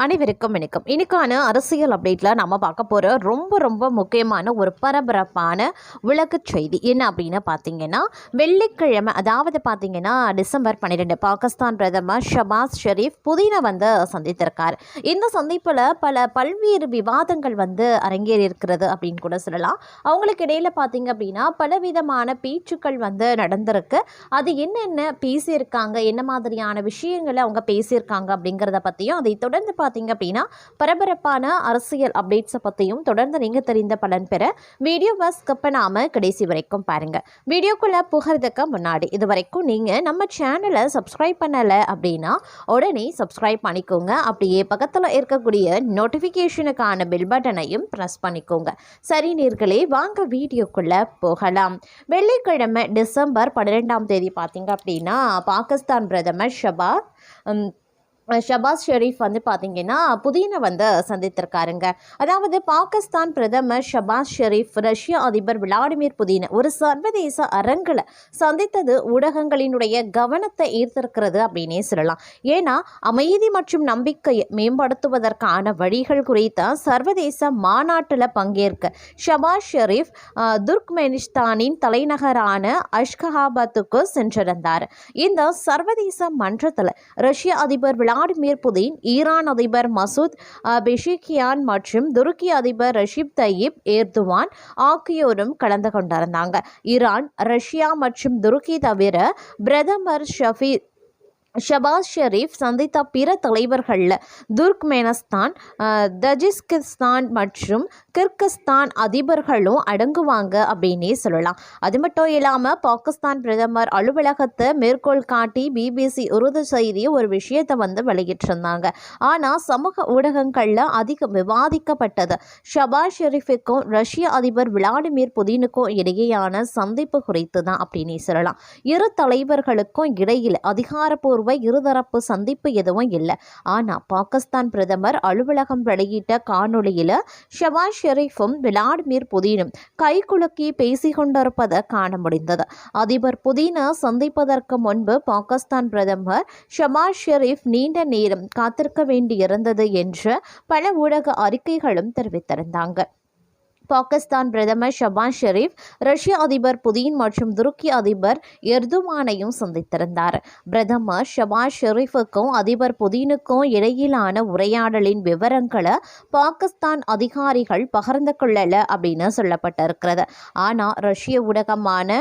அனைவருக்கும் வணக்கம். இன்னைக்கான அரசியல் அப்டேட்டில் நம்ம பார்க்க போகிற ரொம்ப முக்கியமான ஒரு பரபரப்பான உலகச் செய்தி என்ன அப்படின்னு பார்த்தீங்கன்னா, வெள்ளிக்கிழமை அதாவது பார்த்தீங்கன்னா டிசம்பர் 12 பாகிஸ்தான் பிரதமர் ஷபாஸ் ஷெரீஃப் புதினை சந்தித்திருக்கார். இந்த சந்திப்பில் பல்வேறு விவாதங்கள் அரங்கேறி இருக்கிறது அப்படின்னு கூட சொல்லலாம். அவங்களுக்கு இடையில் பார்த்தீங்க அப்படின்னா பலவிதமான பேச்சுக்கள் நடந்திருக்கு. அது என்னென்ன பேசியிருக்காங்க, என்ன மாதிரியான விஷயங்களை அவங்க பேசியிருக்காங்க அப்படிங்கிறத பற்றியும், அதை தொடர்ந்து பார்த்தீங்க அப்படின்னா பரபரப்பான அரசியல் அப்டேட்ஸை பற்றியும் தொடர்ந்து நீங்கள் தெரிந்த பலன் பெற வீடியோவை ஸ்கிப் பண்ணாமல் கடைசி வரைக்கும் பாருங்கள். வீடியோக்குள்ளே புகிறதுக்கு முன்னாடி இது வரைக்கும் நீங்கள் நம்ம சேனலை சப்ஸ்கிரைப் பண்ணலை அப்படின்னா உடனே சப்ஸ்கிரைப் பண்ணிக்கோங்க. அப்படியே பக்கத்தில் இருக்கக்கூடிய நோட்டிஃபிகேஷனுக்கான பெல் பட்டனையும் ப்ரெஸ் பண்ணிக்கோங்க. சரி நேர்களே, வாங்க வீடியோக்குள்ளே போகலாம். வெள்ளிக்கிழமை டிசம்பர் 12 பார்த்தீங்க அப்படின்னா பாகிஸ்தான் பிரதமர் ஷபாஸ் ஷெரீஃப் பார்த்தீங்கன்னா புதினை சந்தித்திருக்காருங்க. அதாவது பாகிஸ்தான் பிரதமர் ஷபாஸ் ஷெரீஃப் ரஷ்ய அதிபர் விளாடிமிர் புதினை ஒரு சர்வதேச அரங்கில் சந்தித்தது ஊடகங்களினுடைய கவனத்தை ஈர்த்திருக்கிறது அப்படின்னே சொல்லலாம். ஏன்னா அமைதி மற்றும் நம்பிக்கையை மேம்படுத்துவதற்கான வழிகள் குறித்த சர்வதேச மாநாட்டில் பங்கேற்க ஷபாஸ் ஷெரீஃப் துர்க்மெனிஸ்தானின் தலைநகரான அஷ்கஹாபாத்துக்கு சென்றிருந்தார். இந்த சர்வதேச மன்றத்தில் ரஷ்ய அதிபர் விளாடிமிர் புதின், ஈரான் அதிபர் மசூத் பெஷிகியான் மற்றும் துருக்கி அதிபர் ரஷீப் தய்யிப் ஏர்துவான் ஆகியோரும் கலந்து கொண்டிருந்தாங்க. ஈரான், ரஷ்யா மற்றும் துருக்கி தவிர பிரதமர் ஷபாஸ் ஷெரீஃப் சந்தித்த பிற தலைவர்களில் துர்க்மெனிஸ்தான், தஜிகிஸ்தான் மற்றும் கிர்கிஸ்தான் அதிபர்களும் அடங்குவாங்க அப்படின்னே சொல்லலாம். அது மட்டும் இல்லாமல் பாகிஸ்தான் பிரதமர் அலுவலகத்தை மேற்கோள் காட்டி பிபிசி உருது செய்தி ஒரு விஷயத்தை வெளியிட்டிருந்தாங்க. ஆனால் சமூக ஊடகங்களில் அதிகம் விவாதிக்கப்பட்டது ஷபாஸ் ஷெரீஃபுக்கும் ரஷ்ய அதிபர் விளாடிமிர் புதினுக்கும் இடையேயான சந்திப்பு குறித்து தான் அப்படின்னே சொல்லலாம். இரு தலைவர்களுக்கும் இடையில் அதிகாரப்பூர்வ இருதரப்பு சந்திப்பு எதுவும் இல்லை. ஆனால் பாகிஸ்தான் பிரதமர் அலுவலகம் வெளியிட்ட காணொளியில் ஷபாஸ் ஷெரீஃபும் விளாடிமிர் புதினும் கைகுலுக்கி பேசிக்கொண்டிருப்பதை காண முடிந்தது. அதிபர் புதினை சந்திப்பதற்கு முன்பு பாகிஸ்தான் பிரதமர் ஷபாஸ் ஷெரீஃப் நீண்ட நேரம் காத்திருக்க வேண்டியிருந்தது என்று பல ஊடக அறிக்கைகளும் தெரிவித்திருந்தாங்க. பாகிஸ்தான் பிரதமர் ஷபாஸ் ஷெரீஃப் ரஷ்ய அதிபர் புதின் மற்றும் துருக்கி அதிபர் எர்துவானையும் சந்தித்திருந்தார். பிரதமர் ஷபாஸ் ஷெரீஃபுக்கும் அதிபர் புதினுக்கும் இடையிலான உரையாடலின் விவரங்களை பாகிஸ்தான் அதிகாரிகள் பகிர்ந்து கொள்ளல அப்படின்னு சொல்லப்பட்டிருக்கிறது. ஆனால் ரஷ்ய ஊடகமான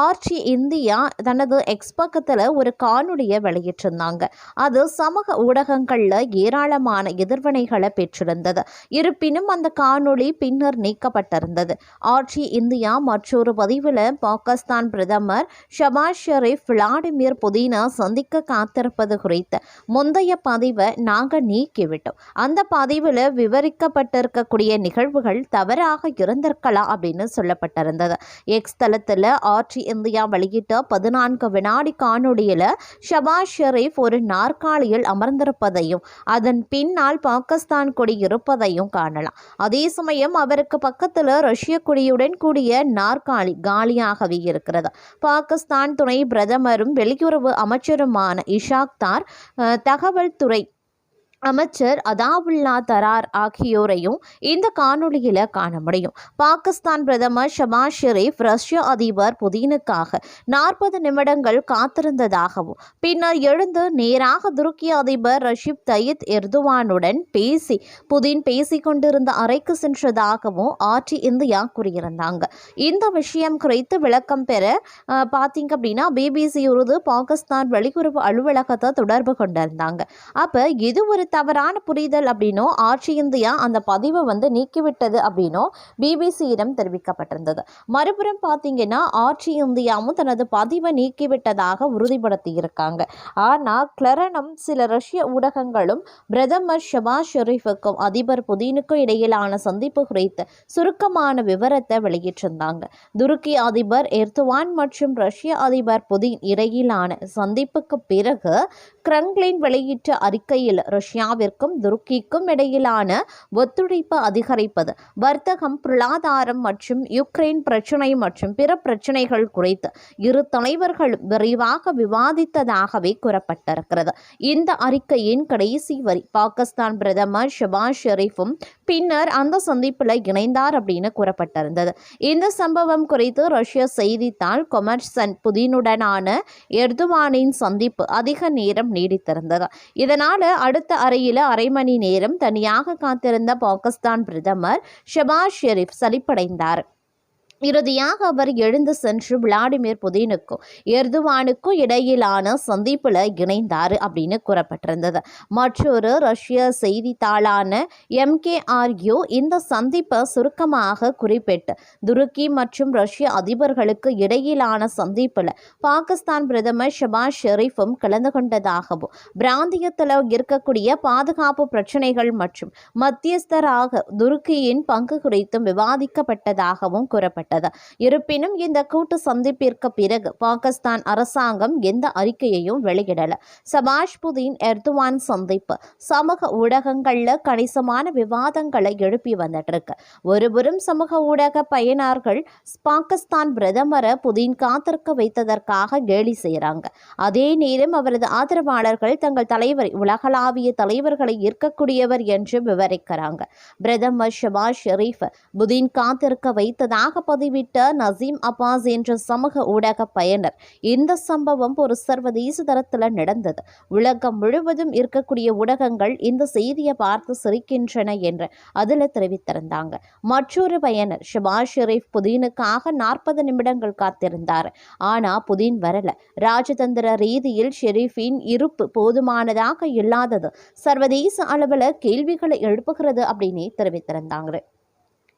ஆர்ச்சி இந்தியா தனது எக்ஸ் பக்கத்தில் ஒரு காணொலியை வெளியிட்டிருந்தாங்க. அது சமூக ஊடகங்களில் ஏராளமான எதிர்வினைகளை பெற்றிருந்தது. இருப்பினும் அந்த காணொலி பின்னர் நீக்கப்பட்டிருந்தது. ஆட்சி இந்தியா மற்றொரு பதிவில் பாகிஸ்தான் பிரதமர் ஷபாஸ் ஷெரீஃப் விளாடிமிர் புதினை சந்திக்க காத்திருப்பது குறித்து முந்தைய பதிவை நாங்கள் நீக்கிவிட்டோம். அந்த பதிவில் விவரிக்கப்பட்டிருக்கக்கூடிய நிகழ்வுகள் தவறாக இருந்திருக்கலாம் அப்படின்னு சொல்லப்பட்டிருந்தது. எக்ஸ் தளத்தில் ஆட்சி இந்தியா வெளியிட்ட 14 வினாடி காணொலியில் ஷபாஸ் ஷெரீஃப் ஒரு நாற்காலியில் அமர்ந்திருப்பதையும் அதன் பின்னால் பாகிஸ்தான் கொடி இருப்பதையும் காணலாம். அதே சமயம் அவருக்கு பக்கத்தில் ரஷ்ய கொடியுடன் கூடிய நாற்காலி காலியாகவே இருக்கிறது. பாகிஸ்தான் துணை பிரதமரும் வெளியுறவு அமைச்சருமான இஷாக் தார், தகவல் துறை அமைச்சர் அதாவுல்லா தரார் ஆகியோரையும் இந்த காணொலியில் காண முடியும். பாகிஸ்தான் பிரதமர் ஷபாஸ் ஷெரீஃப் ரஷ்ய அதிபர் புதினுக்காக 40 நிமிடங்கள் காத்திருந்ததாகவும் பின்னர் எழுந்து நேராக துருக்கி அதிபர் ரஷீப் தய்யிப் எர்துவானுடன் புதின் பேசிக்கொண்டிருந்த அறைக்கு சென்றதாகவும் ஆட்சி இந்தியா கூறியிருந்தாங்க. இந்த விஷயம் குறித்து விளக்கம் பெற பார்த்தீங்க அப்படின்னா பிபிசி உருது பாகிஸ்தான் வெளியுறவு அலுவலகத்தை தொடர்பு கொண்டிருந்தாங்க. அப்போ இது ஒரு தவறான புரிதல் அப்படின்னும் ஆட்சி இந்தியா அந்த பதிவை நீக்கிவிட்டது அப்படின்னும் பிபிசியிடம் தெரிவிக்கப்பட்டிருந்தது. மறுபுறம் பார்த்தீங்கன்னா ஆட்சி இந்தியாவும் தனது பதிவை நீக்கிவிட்டதாக உறுதிப்படுத்தி இருக்காங்க. ஆனால் கிளரனும் சில ரஷ்ய ஊடகங்களும் பிரதமர் ஷபாஸ் ஷெரீஃபுக்கும் அதிபர் புதினுக்கும் இடையிலான சந்திப்பு குறித்து சுருக்கமான விவரத்தை வெளியிட்டிருந்தாங்க. துருக்கி அதிபர் எர்துவான் மற்றும் ரஷ்ய அதிபர் புதின் இடையிலான சந்திப்புக்கு பிறகு கிரெம்ளின் வெளியிட்ட அறிக்கையில் ரஷ்யா ரஷ்யாவிற்கும் துருக்கிக்கும் இடையிலான ஒத்துழைப்பு அதிகரிப்பது, வர்த்தகம், பொருளாதாரம் மற்றும் யுக்ரைன் பிரச்சினை மற்றும் பிற பிரச்சினைகள் குறித்து இரு தலைவர்களும் விரிவாக விவாதித்ததாகவே கூறப்பட்டிருக்கிறது. இந்த அறிக்கையின் கடைசி வரி பாகிஸ்தான் பிரதமர் ஷபாஸ் ஷெரீஃபும் பின்னர் அந்த சந்திப்பில் இணைந்தார் அப்படின்னு கூறப்பட்டிருந்தது. இந்த சம்பவம் குறித்து ரஷ்ய செய்தித்தாள் கொமர்சன் புதினுடனான எர்துவானின் சந்திப்பு அதிக நேரம் நீடித்திருந்தது. இதனால் அடுத்த அறையில் அரை மணி நேரம் தனியாக காத்திருந்த பாகிஸ்தான் பிரதமர் ஷபாஸ் ஷெரீஃப் சலிப்படைந்தார். இறுதியாக அவர் எழுந்து சென்று விளாடிமிர் புதினுக்கும் எர்துவானுக்கும் இடையிலான சந்திப்பில் இணைந்தார் அப்படின்னு கூறப்பட்டிருந்தது. மற்றொரு ரஷ்ய செய்தித்தாளான MKRU இந்த சந்திப்பை சுருக்கமாக குறிப்பிட்டு துருக்கி மற்றும் ரஷ்ய அதிபர்களுக்கு இடையிலான சந்திப்பில் பாகிஸ்தான் பிரதமர் ஷபாஸ் ஷெரீஃபும் கலந்து கொண்டதாகவும் பிராந்தியத்தில் இருக்கக்கூடிய பாதுகாப்பு பிரச்சினைகள் மற்றும் மத்தியஸ்தராக துருக்கியின் பங்கு குறித்தும் விவாதிக்கப்பட்டதாகவும் கூறப்பட்டது. இருப்பினும் இந்த கூட்டு சந்திப்பிற்கு பிறகு பாகிஸ்தான் அரசாங்கம் எந்த அறிக்கையையும் வெளியிடல. ஷபாஸ் புதின் எர்துவான் சந்திப்பு சமூக ஊடகங்கள்ல கணிசமான விவாதங்களை எழுப்பி வந்துட்டு இருக்கு. ஒருபுறம் சமூக ஊடக பயனர்கள் பாகிஸ்தான் பிரதமரை புதின் காத்திருக்க வைத்ததற்காக கேலி செய்யறாங்க. அதே நேரம் அவரது ஆதரவாளர்கள் தங்கள் தலைவரை உலகளாவிய தலைவர்களை ஈர்க்கக்கூடியவர் என்று விவரிக்கிறாங்க. பிரதமர் ஷபாஸ் ஷெரீஃப் புதின் காத்திருக்க வைத்ததாக பதிவிட்ட நசீம் அப்பாஸ் என்ற சமூக ஊடக பயனர் இந்த சம்பவம் ஒரு சர்வதேச தரத்தில் நடந்தது, உலகம் முழுவதும் இருக்கக்கூடிய ஊடகங்கள் இந்த செய்தியை பார்த்து சிரிக்கின்றன என்று அதில் தெரிவித்திருந்தாங்க. மற்றொரு பயனர் ஷபாஸ் ஷெரீஃப் புதினுக்காக 40 நிமிடங்கள் காத்திருந்தார். ஆனா புதின் வரல. ராஜதந்திர ரீதியில் ஷெரீஃபின் இருப்பு போதுமானதாக இல்லாதது சர்வதேச அளவில் கேள்விகளை எழுப்புகிறது அப்படின்னு தெரிவித்திருந்தாங்க.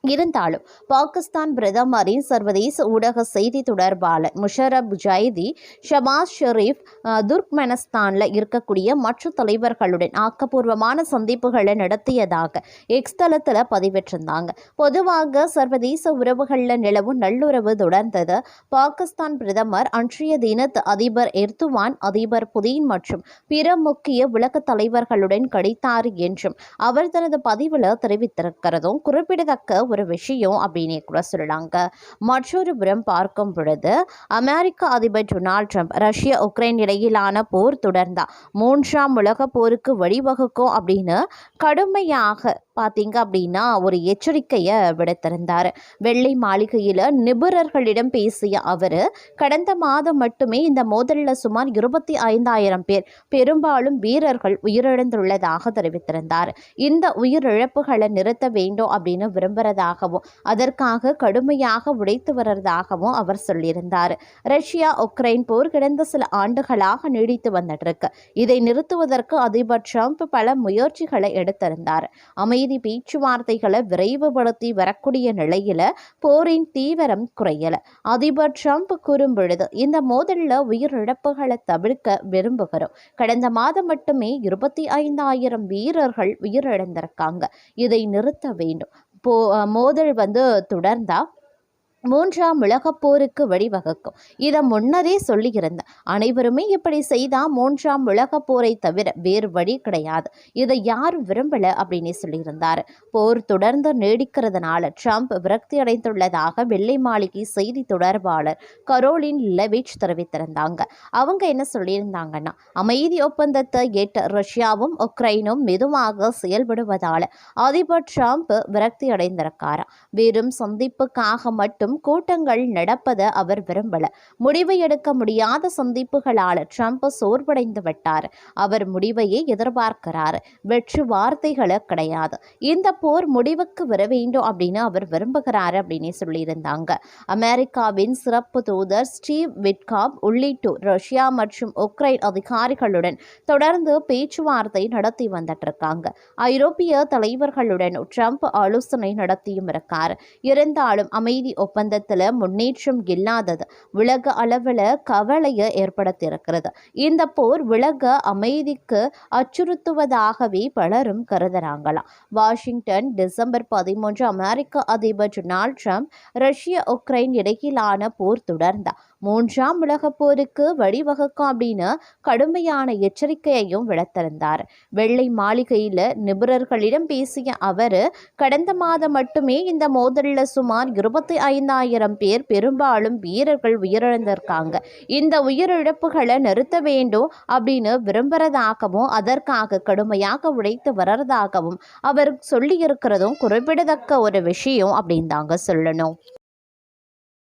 இருந்தாலும் பாகிஸ்தான் பிரதமரின் சர்வதேச ஊடக செய்தி தொடர்பாளர் முஷரப் ஜைதி ஷபாஸ் ஷெரீஃப் துர்க்மெனிஸ்தானில் இருக்கக்கூடிய மற்ற தலைவர்களுடன் ஆக்கப்பூர்வமான சந்திப்புகளை நடத்தியதாக எக்ஸ் தளத்தில் பதிவிட்டிருந்தாங்க. பொதுவாக சர்வதேச உறவுகளில் நிலவும் நல்லுறவு தொடர்ந்தது. பாகிஸ்தான் பிரதமர் அன்றைய தினத்து அதிபர் எர்துவான், அதிபர் புதின் மற்றும் பிற முக்கிய உலக தலைவர்களுடன் கழித்தார் என்றும் அவர் தனது பதிவில் தெரிவித்திருக்கிறதும் குறிப்பிடத்தக்க ஒரு விஷயம் அப்படின்னு கூட சொல்லலாங்க. மற்றொரு புறம் பார்க்கும் பொழுது அமெரிக்க அதிபர் டொனால்ட் ட்ரம்ப் ரஷ்யா உக்ரைன் இடையிலான போர் தொடர்ந்தா 3ஆம் உலக போருக்கு வழிவகுக்கும் அப்படின்னு கடுமையாக பார்த்தீங்க அப்படின்னா ஒரு எச்சரிக்கையை விடுத்திருந்தார். வெள்ளை மாளிகையில் நிபுணர்களிடம் பேசிய அவர் கடந்த மாதம் மட்டுமே இந்த மோதலில் சுமார் 25,000 பேர், பெரும்பாலும் வீரர்கள் உயிரிழந்துள்ளதாக தெரிவித்திருந்தார். இந்த உயிரிழப்புகளை நிறுத்த வேண்டும் அப்படின்னு விரும்புகிறதாகவும் அதற்காக கடுமையாக உழைத்து வருவதாகவும் அவர் சொல்லியிருந்தார். ரஷ்யா உக்ரைன் போர் கடந்த சில ஆண்டுகளாக நீடித்து வந்துட்டு இருக்கு. இதை நிறுத்துவதற்கு அதிபர் ட்ரம்ப் பல முயற்சிகளை எடுத்திருந்தார். அமைதி பேச்சுவார்த்தைகளை விரைவுபடுத்தி வரக்கூடிய நிலையில போரின் தீவிரம் குறையல. அதிபர் ட்ரம்ப் கூறும் பொழுது இந்த மோதலில் உயிரிழப்புகளை தவிர்க்க விரும்புகிறோம். கடந்த மாதம் மட்டுமே 25,000 வீரர்கள் உயிரிழந்திருக்காங்க. இதை நிறுத்த வேண்டும். மோதல் தொடர்ந்தா 3ஆம் உலகப் போருக்கு வழிவகுக்கும். இதை முன்னரே சொல்லியிருந்தேன். அனைவருமே இப்படி செய்தால் 3ஆம் உலகப் போரை தவிர வேறு வழி கிடையாது. இதை யாரும் விரும்பல அப்படின்னு சொல்லியிருந்தார். போர் தொடர்ந்து நீடிக்கிறதுனால ட்ரம்ப் விரக்தி அடைந்துள்ளதாக வெள்ளை மாளிகை செய்தி தொடர்பாளர் கரோலின் லெவிச் தெரிவித்திருந்தாங்க. அவங்க என்ன சொல்லியிருந்தாங்கன்னா, அமைதி ஒப்பந்தத்தை ஏற்ற ரஷ்யாவும் உக்ரைனும் மெதுவாக செயல்படுவதால அதிபர் ட்ரம்ப் விரக்தி அடைந்திருக்காரா. வெறும் சந்திப்புக்காக மட்டும் கூட்டங்கள் நடப்பதை அவர் விரும்பல. முடிவை எடுக்க முடியாத சந்திப்புகளால் ட்ரம்ப் சோர்வடைந்து விட்டார். அவர் முடிவையே எதிர்பார்க்கிறார். வெற்று வார்த்தைகளை கிடையாது. இந்த போர் முடிவுக்கு வர வேண்டும் அப்படின்னு அவர் விரும்புகிறார் அப்படின்னு சொல்லியிருந்தாங்க. அமெரிக்காவின் சிறப்பு தூதர் ஸ்டீவ் விட்காப் உள்ளிட்டோர் ரஷ்யா மற்றும் உக்ரைன் அதிகாரிகளுடன் தொடர்ந்து பேச்சுவார்த்தை நடத்தி வந்துட்டு இருக்காங்க. ஐரோப்பிய தலைவர்களுடன் ட்ரம்ப் ஆலோசனை நடத்தியும் இருக்கார். இருந்தாலும் அமைதி ஒப்பந்தத்தில் முன்னேற்றம் இல்லாதது உலக அளவில் கவலையை ஏற்படுத்தியிருக்கிறது. இந்த போர் உலக அமைதிக்கு அச்சுறுத்துவதாகவே பலரும் கருதுறாங்களாம். வாஷிங்டன் டிசம்பர் 13 அமெரிக்க அதிபர் டொனால்ட் ட்ரம்ப் ரஷ்ய உக்ரைன் இடையிலான போர் தொடர்ந்த மூன்றாம் உலகப் போருக்கு வழிவகுக்கும் அப்படின்னு கடுமையான எச்சரிக்கையையும் விடுத்திருந்தார். வெள்ளை மாளிகையில் நிபுணர்களிடம் பேசிய அவர், கடந்த மாதம் மட்டுமே இந்த மோதலில் சுமார் 25,000 பேர், பெரும்பாலும் வீரர்கள் உயிரிழந்திருக்காங்க. இந்த உயிரிழப்புகளை நிறுத்த வேண்டும் அப்படின்னு விரும்புறதாகவும் அதற்காக கடுமையாக உழைத்து வர்றதாகவும் அவர் சொல்லியிருக்கிறதும் குறிப்பிடத்தக்க ஒரு விஷயம் அப்படின்னு தாங்க சொல்லணும்.